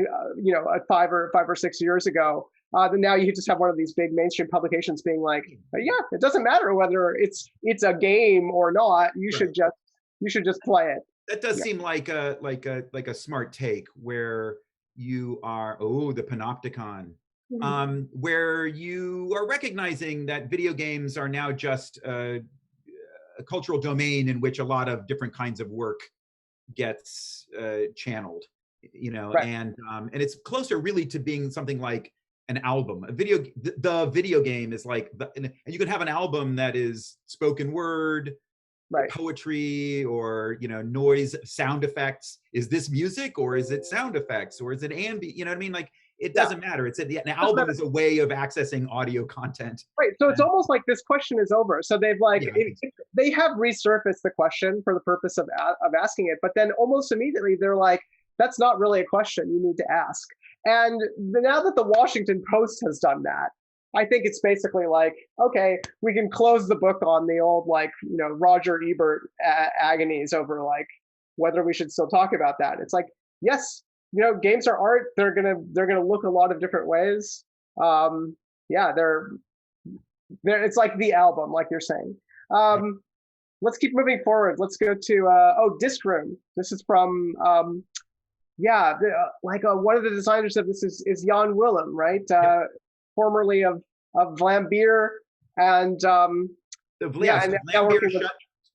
or 6 years ago. Then now you just have one of these big mainstream publications being like, yeah, it doesn't matter whether it's a game or not. You should just play it. That does seem like a smart take where you are the panopticon, where you are recognizing that video games are now just a cultural domain in which a lot of different kinds of work gets channeled, and it's closer really to being something like an album. The video game is like, and you can have an album that is spoken word, poetry, or noise, sound effects. Is this music or is it sound effects or is it ambient? You know what I mean? Like, it doesn't matter. An album is a way of accessing audio content. Right. So it's almost like this question is over. So they've they have resurfaced the question for the purpose of asking it, but then almost immediately they're like, that's not really a question you need to ask. And now that the Washington Post has done that, I think it's basically like, okay, we can close the book on the old, Roger Ebert agonies over like whether we should still talk about that. It's like, yes, games are art. They're gonna look a lot of different ways. They're it's like the album, like you're saying. Let's keep moving forward. Let's go to Disc Room. This is from one of the designers of this is Jan Willem, right? Formerly of Vlambeer, and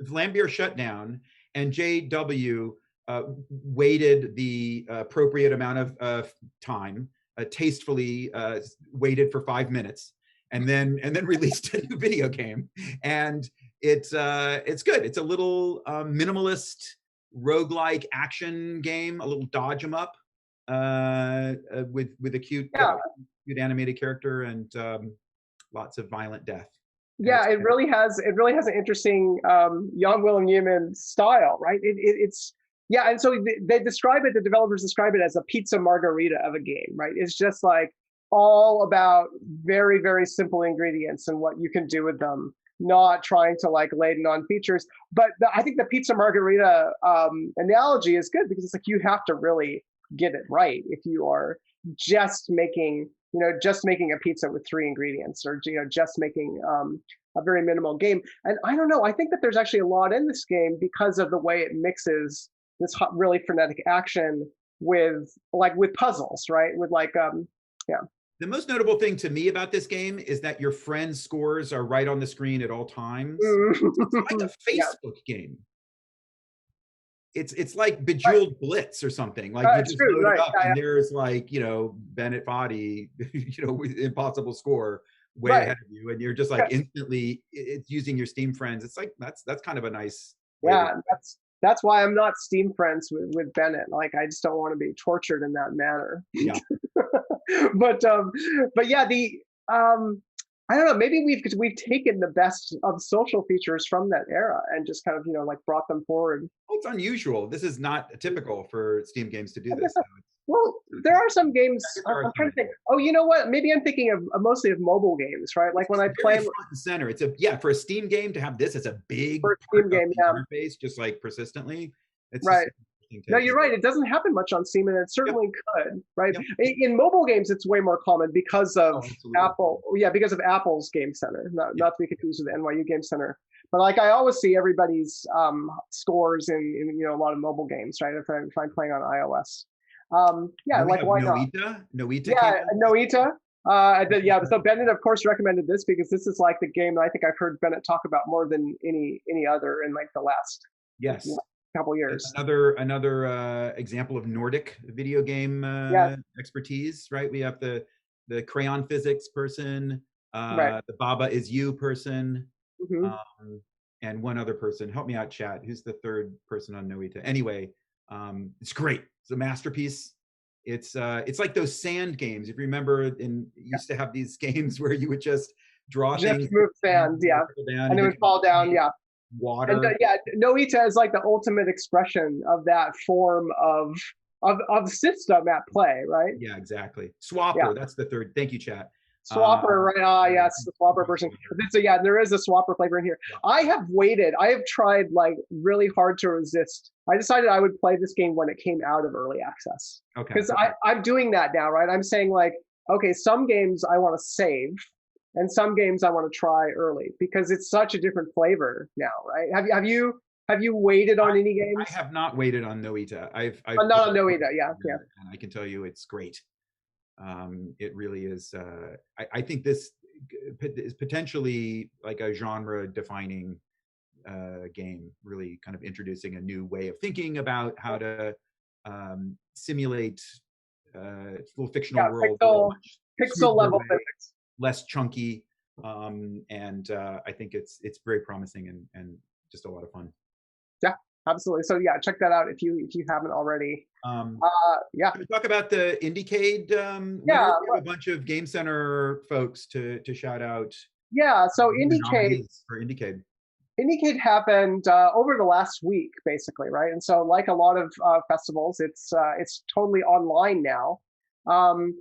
Vlambeer shut down, and JW waited the appropriate amount of time, tastefully waited for 5 minutes, and then released a new video game, and it's good. It's a little minimalist roguelike action game, a little dodge 'em up with a cute animated character and lots of violent death. Yeah, it really has an interesting Jan Willem Newman style, right? It's Yeah, and so they describe it, the developers describe it as a pizza margarita of a game, right? It's just like all about very, very simple ingredients and what you can do with them, not trying to like laden on features. But I think the pizza margarita analogy is good because it's like you have to really get it right if you are just making, just making a pizza with three ingredients, or just making a very minimal game. And I don't know, I think that there's actually a lot in this game because of the way it mixes this really frenetic action with puzzles, right? With like yeah. The most notable thing to me about this game is that your friend's scores are right on the screen at all times. It's like a Yeah. Facebook game. It's like Right. Bejeweled Blitz or something. Like you It's just true, load it right? up Yeah, and yeah. there's like, Bennett Foddy, with impossible score way Right. ahead of you, and you're just like Yeah, instantly it's using your Steam friends. It's like that's kind of a nice way to do yeah. That's why I'm not Steam friends with Bennett. Like I just don't want to be tortured in that manner. it. Yeah. but but yeah, the I don't know, maybe we've taken the best of social features from that era and just kind of, like brought them forward. Well, it's unusual. This is not typical for Steam games to do this. So Well, there are some I games. guess there are I'm some. trying to think. Oh, you know what? Maybe I'm thinking of mostly of mobile games, right? Like when It's I very play front and center. It's for a Steam game to have this as a big for a part Steam of game. the Yeah, interface, just like persistently. It's just right. an interesting No, take. you're right. It doesn't happen much on Steam, and it Yep. certainly could, right? Yep. In mobile games, it's way more common because of Oh, absolutely. Apple. Yeah, because of Apple's Game Center, not Yeah. not to be confused with the NYU Game Center. But like, I always see everybody's scores in a lot of mobile games, right? If I'm playing on iOS, yeah, Then we like have why not? Noita. Noita came Yeah, out. Noita. Yeah, so Bennett, of course, recommended this because this is like the game that I think I've heard Bennett talk about more than any other in like the last Yes. couple years. Another example of Nordic video game Yeah, expertise, right? We have the crayon physics person, right. the Baba is you person, Hmm. um, and one other person. Help me out, chat. Who's the third person on Noita? Anyway, it's great. It's a masterpiece. It's like those sand games. If you remember, used to have these games where you would just draw Just things move fans, yeah, down, and and it you would can fall down, paint yeah. And water. yeah, Noita is like the ultimate expression of that form of system at play, right? Yeah, exactly. Yeah. Swapper, that's the third. Thank you, chat. Swapper, right? Ah, Yeah, yes, the Swapper version. So yeah, there is a Swapper flavor in here. I have waited. I have tried like really hard to resist. I decided I would play this game when it came out of early access okay. because I'm doing that now, right? I'm saying like, okay, some games I want to save, and some games I want to try early because it's such a different flavor now, right? Have you waited on any I games? have not waited on Noita. I've Not on Noita, yeah, yeah. and I can tell you it's great. It really is. I think this is potentially like a genre-defining game, really kind of introducing a new way of thinking about how to simulate little fictional Yeah, world, pixel level physics. less chunky, and I think it's very promising and just a lot of fun. Yeah, absolutely. So yeah, check that out if you haven't already. Um, Yeah, Can we talk about the Indiecade yeah, winner? We have a bunch of Game Center folks to shout out. yeah. So The Indiecade nominees for Indiecade. Indiecade happened over the last week, basically, right? And so, like a lot of festivals, it's totally online now. Um,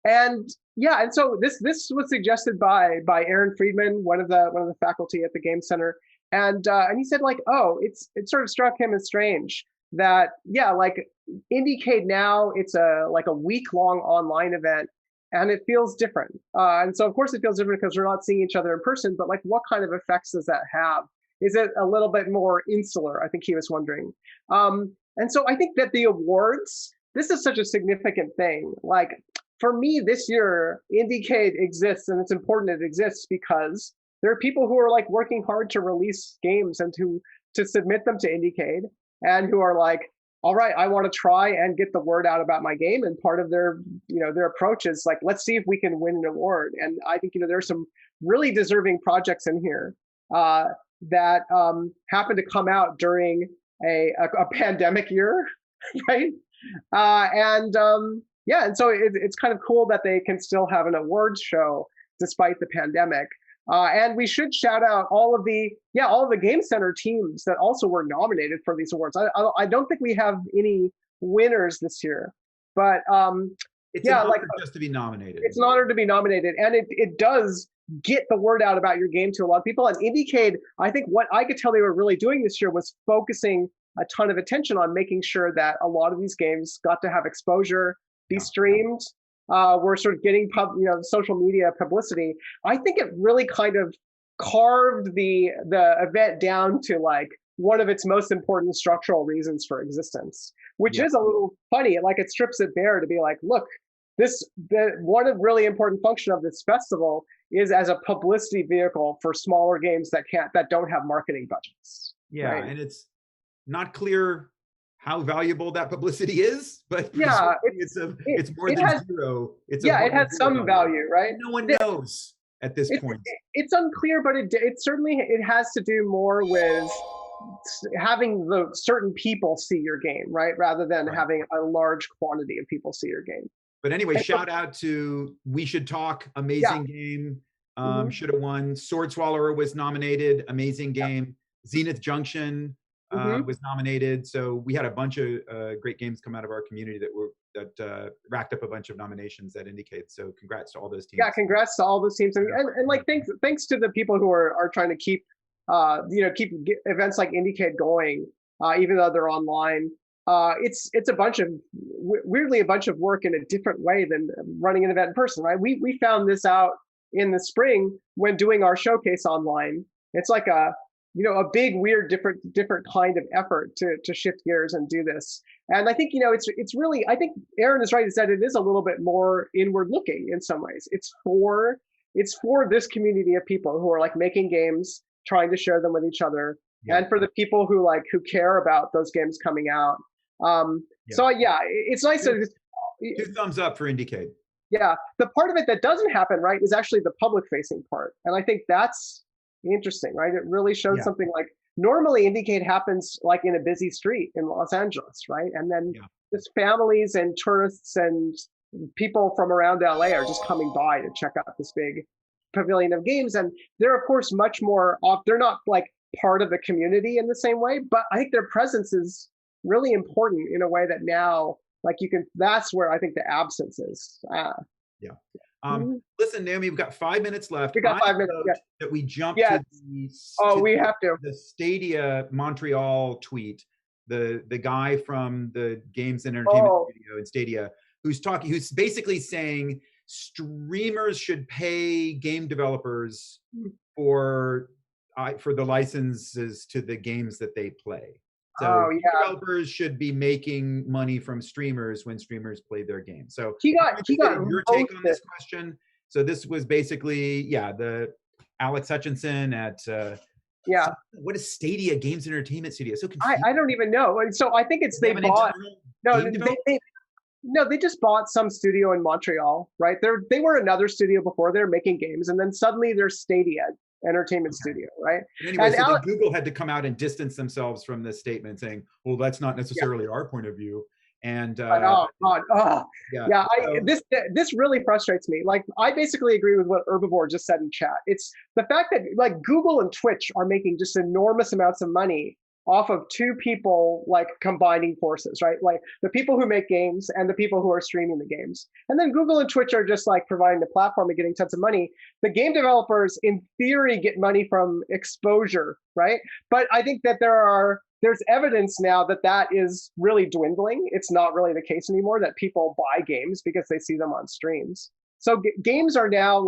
and yeah, and so this was suggested by Aaron Friedman, one of the faculty at the Game Center, and he said like, oh, it sort of struck him as strange that yeah, like Indiecade now it's a week long online event, and it feels different. And so of course it feels different because we're not seeing each other in person. But like, what kind of effects does that have? Is it a little bit more insular? I think he was wondering. And so I think that the awards, this is such a significant thing. Like for me this year, Indiecade exists, and it's important it exists because there are people who are like working hard to release games and to submit them to Indiecade, and who are like, all right, I want to try and get the word out about my game. And part of their approach is like, let's see if we can win an award. And I think there's some really deserving projects in here that happen to come out during a pandemic year, right? And yeah, and so it's kind of cool that they can still have an awards show despite the pandemic. And we should shout out all of the Game Center teams that also were nominated for these awards. I don't think we have any winners this year, but It's an yeah, honor just to be nominated. it's an honor to be nominated, and it does get the word out about your game to a lot of people. And Indiecade, I think what I could tell they were really doing this year was focusing a ton of attention on making sure that a lot of these games got to have exposure, be streamed. We're sort of getting social media publicity. I think it really kind of carved the event down to like one of its most important structural reasons for existence, which is a little funny. Like it strips it bare to be like, look, one of really important function of this festival is as a publicity vehicle for smaller games that don't have marketing budgets. Yeah, right? And it's not clear how valuable that publicity is, but yeah, it's more than zero. It has some value, right? No one knows at this point. It's unclear, but it certainly has to do more with having the certain people see your game, right, rather than having a large quantity of people see your game. But anyway, shout out to We Should Talk, amazing game. Should have won. Sword Swallower was nominated, amazing game. Zenith Junction was nominated. So we had a bunch of great games come out of our community that racked up a bunch of nominations that indicate. So congrats to all those teams. Yeah, congrats to all those teams, and like thanks to the people who are trying to keep keep events like Indiecade going, even though they're online. It's weirdly a bunch of work in a different way than running an event in person, right? We found this out in the spring when doing our showcase online. It's like a big, weird, different kind of effort to shift gears and do this. And I think, it's really, I think Aaron is right, is that it is a little bit more inward looking in some ways. It's for this community of people who are like making games, trying to share them with each other, and for the people who care about those games coming out. So it's nice to 2 thumbs up for Indiecade. Yeah, the part of it that doesn't happen, right, is actually the public facing part. And I think that's interesting, right? It really shows something like normally Indiecade happens like in a busy street in Los Angeles, right? And then just families and tourists and people from around LA are just coming by to check out this big pavilion of games. And they're of course much more off. They're not like part of the community in the same way, but I think their presence is really important in a way that now, that's where I think the absence is. Listen, Naomi, we've got 5 minutes left. We got 5 minutes. That we jump to we have to. The Stadia Montreal tweet. The guy from the Games and Entertainment Studio in Stadia, who's basically saying streamers should pay game developers for the licenses to the games that they play. So developers should be making money from streamers when streamers play their games. So he got your take on this question. So this was basically the Alex Hutchinson at what is Stadia Games and Entertainment Studio? So confused. I don't even know. And so I think it's they bought they just bought some studio in Montreal, right? They were another studio before. They're making games, and then suddenly they're Stadia Entertainment Studio, right? Anyway, so Google had to come out and distance themselves from this statement, saying, "Well, that's not necessarily our point of view." And this really frustrates me. Like, I basically agree with what Herbivore just said in chat. It's the fact that Google and Twitch are making just enormous amounts of money off of 2 people combining forces, right? Like the people who make games and the people who are streaming the games. And then Google and Twitch are just providing the platform and getting tons of money. The game developers in theory get money from exposure, right? But I think that there's evidence now that is really dwindling. It's not really the case anymore, that people buy games because they see them on streams. So games are now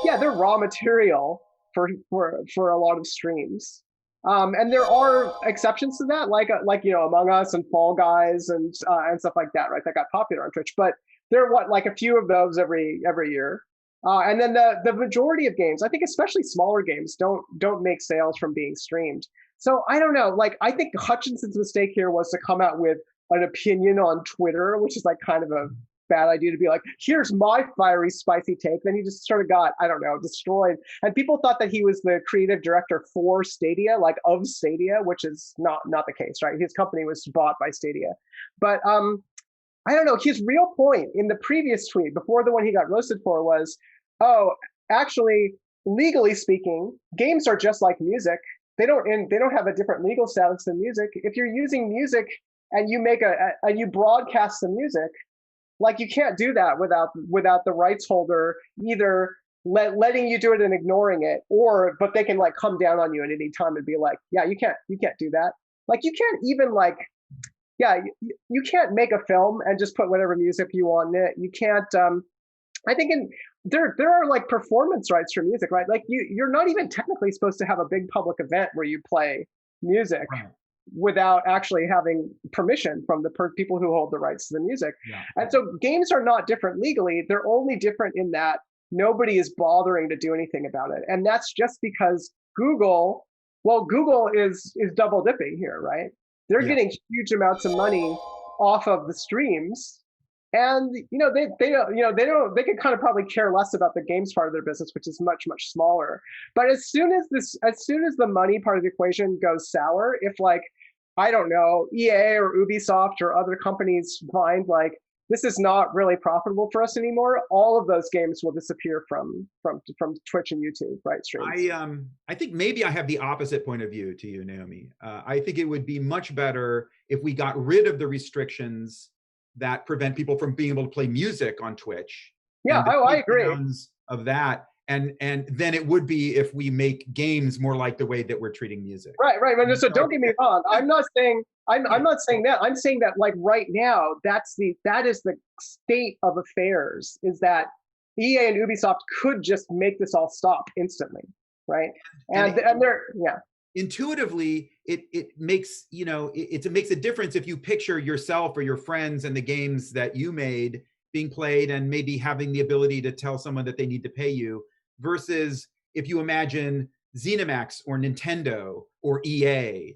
they're raw material for a lot of streams. And there are exceptions to that, like Among Us and Fall Guys and stuff like that, right? That got popular on Twitch, but there are a few of those every year. And then the majority of games, I think especially smaller games, don't make sales from being streamed. So I don't know. I think Hutchinson's mistake here was to come out with an opinion on Twitter, which is kind of a bad idea, to be here's my fiery, spicy take. Then he just sort of got, I don't know, destroyed. And people thought that he was the creative director for Stadia, of Stadia, which is not the case, right? His company was bought by Stadia. But I don't know, his real point in the previous tweet, before the one he got roasted for, was, actually, legally speaking, games are just like music. They don't have a different legal status than music. If you're using music and you make and you broadcast the music, like you can't do that without the rights holder either letting you do it and ignoring it, or but they can like come down on you at any time and be like, yeah, you can't do that. Like you can't even like, yeah, you can't make a film and just put whatever music you want in it. You can't. I think there are like performance rights for music, right? Like you're not even technically supposed to have a big public event where you play music Right. without actually having permission from the people who hold the rights to the music. Yeah. And so games are not different legally. They're only different in that nobody is bothering to do anything about it. And that's just because Google is double dipping here, right? They're Yeah. getting huge amounts of money off of the streams. And they could kind of probably care less about the games part of their business, which is much smaller. But as soon as the money part of the equation goes sour, if like I don't know, EA or Ubisoft or other companies find like this is not really profitable for us anymore, all of those games will disappear from Twitch and YouTube, right? Streams. I think maybe I have the opposite point of view to you, Naomi. I think it would be much better if we got rid of the restrictions that prevent people from being able to play music on Twitch. Yeah, I agree. Of that, and then it would be if we make games more like the way that we're treating music. Right. So don't get me wrong. I'm not saying that. I'm saying that like right now, that is the state of affairs. Is that EA and Ubisoft could just make this all stop instantly, right? And they're intuitively it makes it makes a difference if you picture yourself or your friends and the games that you made being played and maybe having the ability to tell someone that they need to pay you, versus if you imagine ZeniMax or Nintendo or EA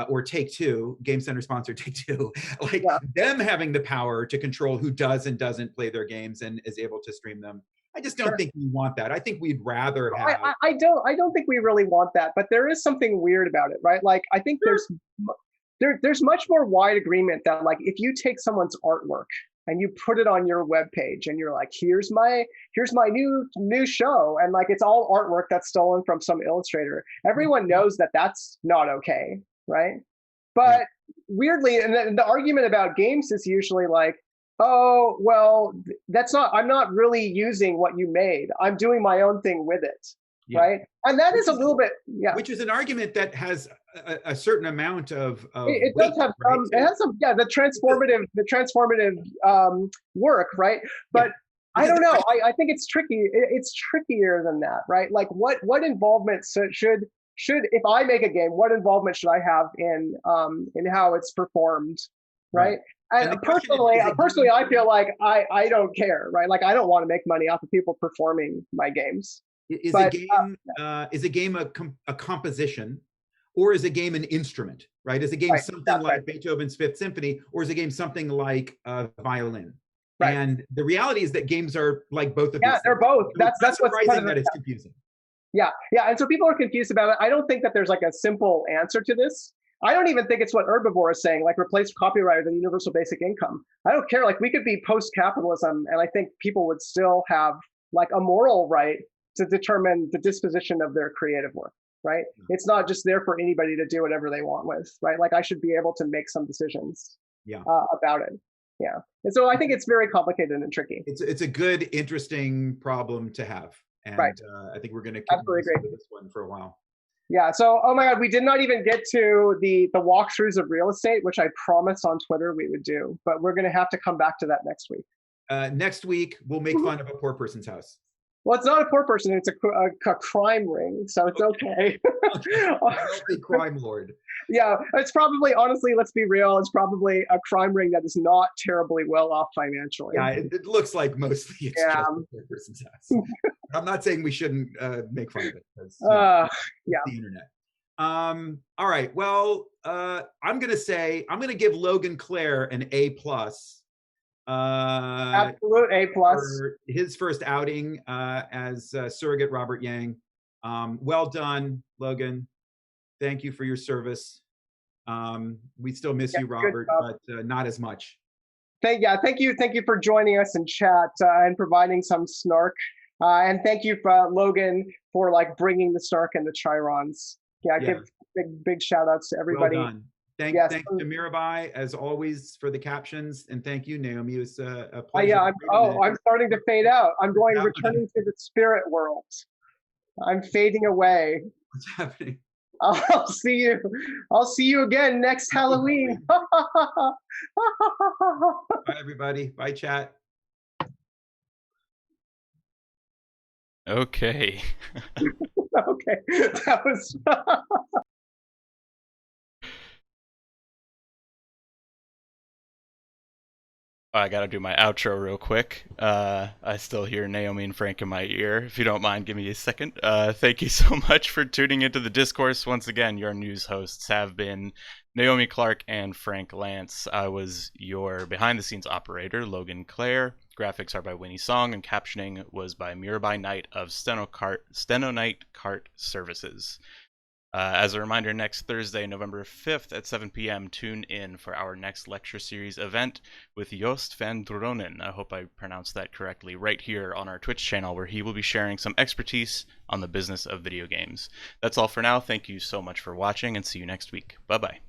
or Take-Two, Game Center sponsor Take-Two, like them having the power to control who does and doesn't play their games and is able to stream them. I just don't think we want that. I think we'd rather have. I don't think we really want that, but there is something weird about it, right? Like I think there's much more wide agreement that like if you take someone's artwork and you put it on your webpage and you're like, here's my new show, and like it's all artwork that's stolen from some illustrator, everyone knows that that's not okay, right? But weirdly, and the argument about games is usually like, oh, well, I'm not really using what you made. I'm doing my own thing with it. Yeah. Right. And that is a little bit, which is an argument that has a certain amount of it does have some, it has some, the transformative work. Right. But I don't know. I think it's tricky. It's trickier than that. Right. Like what involvement should, if I make a game, what involvement should I have in how it's performed? Right. And personally, I feel like I don't care, right? Like I don't want to make money off of people performing my games. Is a game a composition, or is a game an instrument, right? Is a game something like Beethoven's Fifth Symphony, or is a game something like a violin? Right. And the reality is that games are like both of these. Yeah, they're both. That's what's surprising that it's confusing. Yeah, and so people are confused about it. I don't think that there's like a simple answer to this. I don't even think it's what Herbivore is saying, like replace copyright with a universal basic income. I don't care. Like we could be post-capitalism, and I think people would still have like a moral right to determine the disposition of their creative work, right? It's not just there for anybody to do whatever they want with, right? Like I should be able to make some decisions about it. Yeah. And so I think it's very complicated and tricky. It's a good, interesting problem to have. And I think we're going to keep this one for a while. Yeah. So, oh my God, we did not even get to the walkthroughs of real estate, which I promised on Twitter we would do, but we're going to have to come back to that next week. Next week, we'll make fun of a poor person's house. Well, it's not a poor person; it's a crime ring, so it's okay. A crime lord. Yeah, it's probably, honestly, let's be real, it's probably a crime ring that is not terribly well off financially. Yeah, it looks like mostly it's just a poor person's house. I'm not saying we shouldn't make fun of it, because the internet. All right, well, I'm gonna give Logan Clare an A+. Absolute A+ for his first outing as surrogate Robert Yang. Well done, Logan. Thank you for your service. We still miss you, Robert, but not as much. Thank you for joining us in chat and providing some snark And thank you, Logan, for like bringing the Snark and the Chirons. Yeah, give Yeah, big shout outs to well everybody. done. Yes. Thanks to Mirabai as always for the captions, and thank you, Naomi. It was a pleasure. Yeah. Wait a minute, I'm starting to fade out. I'm what's going happening? returning to the spirit world. I'm fading away. What's happening? I'll see you. I'll see you again next Halloween. Bye, everybody. Bye, chat. Okay. Okay, that was. I gotta do my outro real quick. I still hear Naomi and Frank in my ear. If you don't mind, give me a second. Thank you so much for tuning into the Discourse. Once again, your news hosts have been Naomi Clark and Frank Lance. I was your behind-the-scenes operator, Logan Clare. Graphics are by Winnie Song, and captioning was by Mirabai Knight of Stenonite Cart Services. As a reminder, next Thursday, November 5th at 7 p.m., tune in for our next lecture series event with Joost van Dronen. I hope I pronounced that correctly, right here on our Twitch channel, where he will be sharing some expertise on the business of video games. That's all for now. Thank you so much for watching, and see you next week. Bye-bye.